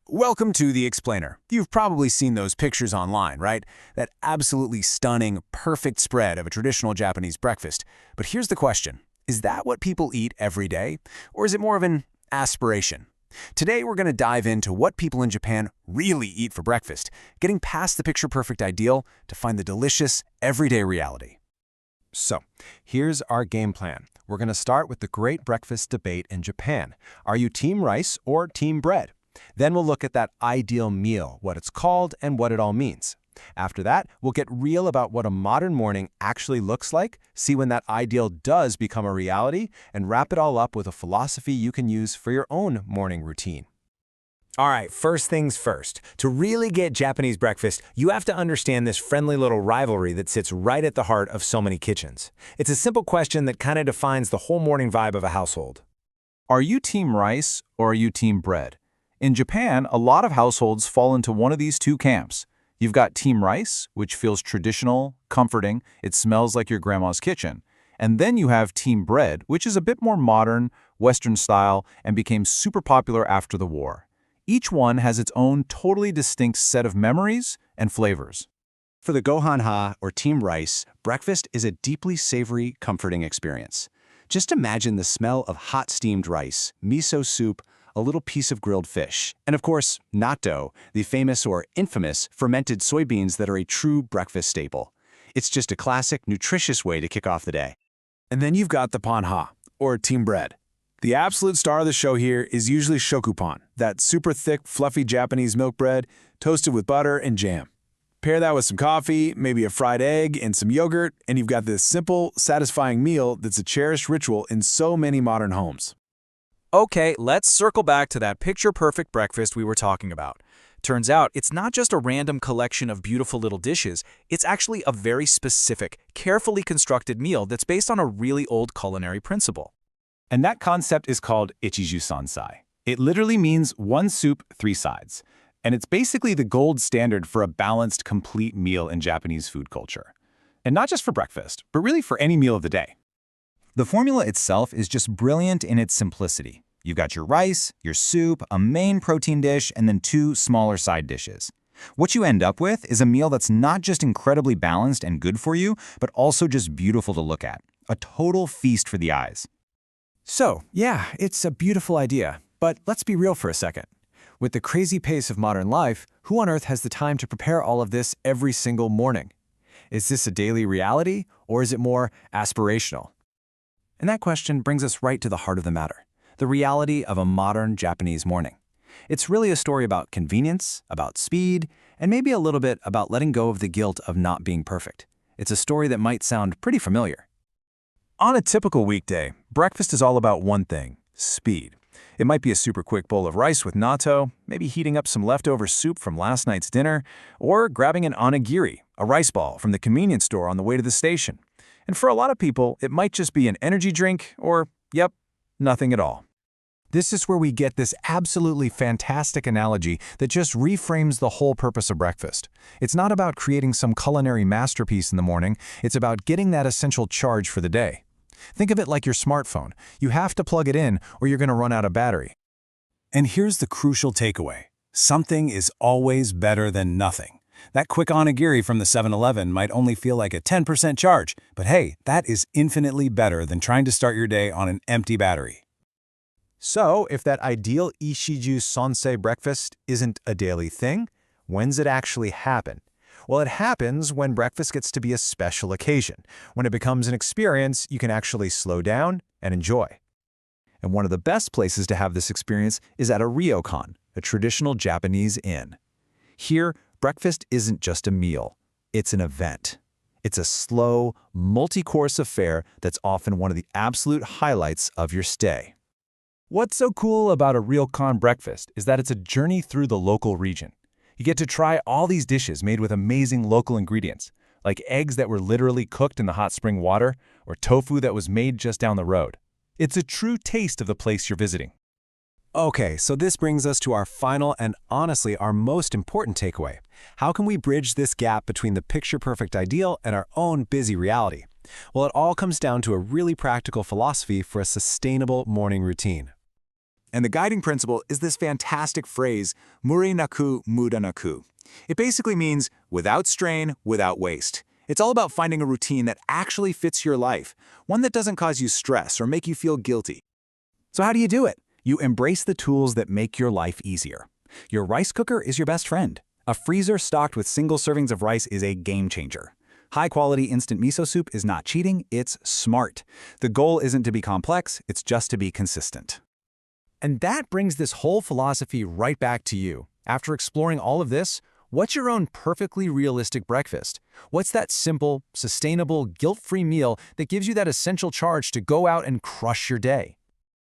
Welcome to The Explainer. You've probably seen those pictures online, right? That absolutely stunning, perfect spread of a traditional Japanese breakfast. But here's the question. Is that what people eat every day? Or is it more of an aspiration? Today, we're going to dive into what people in Japan really eat for breakfast, getting past the picture-perfect ideal to find the delicious, everyday reality. So, here's our game plan. We're going to start with the great breakfast debate in Japan. Are you team rice or team bread? Then we'll look at that ideal meal, what it's called, and what it all means. After that, we'll get real about what a modern morning actually looks like, see when that ideal does become a reality, and wrap it all up with a philosophy you can use for your own morning routine. All right, first things first. To really get Japanese breakfast, you have to understand this friendly little rivalry that sits right at the heart of so many kitchens. It's a simple question that kind of defines the whole morning vibe of a household. Are you team rice or are you team bread? In Japan, a lot of households fall into one of these two camps. You've got team rice, which feels traditional, comforting, it smells like your grandma's kitchen. And then you have team bread, which is a bit more modern, Western style, and became super popular after the war. Each one has its own totally distinct set of memories and flavors. For the Gohan-ha, or team rice, breakfast is a deeply savory, comforting experience. Just imagine the smell of hot steamed rice, miso soup, a little piece of grilled fish, and of course, natto, the famous or infamous fermented soybeans that are a true breakfast staple. It's just a classic, nutritious way to kick off the day. And then you've got the pan-ha, or team bread. The absolute star of the show here is usually shokupan, that super thick, fluffy Japanese milk bread toasted with butter and jam. Pair that with some coffee, maybe a fried egg, and some yogurt, and you've got this simple, satisfying meal that's a cherished ritual in so many modern homes. Okay, let's circle back to that picture-perfect breakfast we were talking about. Turns out, it's not just a random collection of beautiful little dishes, it's actually a very specific, carefully constructed meal that's based on a really old culinary principle. And that concept is called Ichiju Sansai. It literally means one soup, three sides. And it's basically the gold standard for a balanced, complete meal in Japanese food culture. And not just for breakfast, but really for any meal of the day. The formula itself is just brilliant in its simplicity. You've got your rice, your soup, a main protein dish, and then two smaller side dishes. What you end up with is a meal that's not just incredibly balanced and good for you, but also just beautiful to look at. A total feast for the eyes. So, yeah, it's a beautiful idea, but let's be real for a second. With the crazy pace of modern life, who on earth has the time to prepare all of this every single morning? Is this a daily reality, or is it more aspirational? And that question brings us right to the heart of the matter, the reality of a modern Japanese morning. It's really a story about convenience, about speed, and maybe a little bit about letting go of the guilt of not being perfect. It's a story that might sound pretty familiar. On a typical weekday, breakfast is all about one thing: speed. It might be a super quick bowl of rice with natto, maybe heating up some leftover soup from last night's dinner, or grabbing an onigiri, a rice ball from the convenience store on the way to the station. And for a lot of people, it might just be an energy drink or, yep, nothing at all. This is where we get this absolutely fantastic analogy that just reframes the whole purpose of breakfast. It's not about creating some culinary masterpiece in the morning, it's about getting that essential charge for the day. Think of it like your smartphone. You have to plug it in or you're going to run out of battery. And here's the crucial takeaway. Something is always better than nothing. That quick onigiri from the 7-Eleven might only feel like a 10% charge, but hey, that is infinitely better than trying to start your day on an empty battery. So, if that ideal Ichiju Sansai breakfast isn't a daily thing, when's it actually happen? Well, it happens when breakfast gets to be a special occasion, when it becomes an experience you can actually slow down and enjoy. And one of the best places to have this experience is at a Ryokan, a traditional Japanese inn. Here, breakfast isn't just a meal, it's an event. It's a slow, multi-course affair that's often one of the absolute highlights of your stay. What's so cool about a Ryokan breakfast is that it's a journey through the local region. You get to try all these dishes made with amazing local ingredients, like eggs that were literally cooked in the hot spring water, or tofu that was made just down the road. It's a true taste of the place you're visiting. Okay, so this brings us to our final and honestly our most important takeaway. How can we bridge this gap between the picture-perfect ideal and our own busy reality? Well, it all comes down to a really practical philosophy for a sustainable morning routine. And the guiding principle is this fantastic phrase, muri naku muda naku. It basically means without strain, without waste. It's all about finding a routine that actually fits your life, one that doesn't cause you stress or make you feel guilty. So how do you do it? You embrace the tools that make your life easier. Your rice cooker is your best friend. A freezer stocked with single servings of rice is a game changer. High-quality instant miso soup is not cheating, it's smart. The goal isn't to be complex, it's just to be consistent. And that brings this whole philosophy right back to you. After exploring all of this, what's your own perfectly realistic breakfast? What's that simple, sustainable, guilt-free meal that gives you that essential charge to go out and crush your day?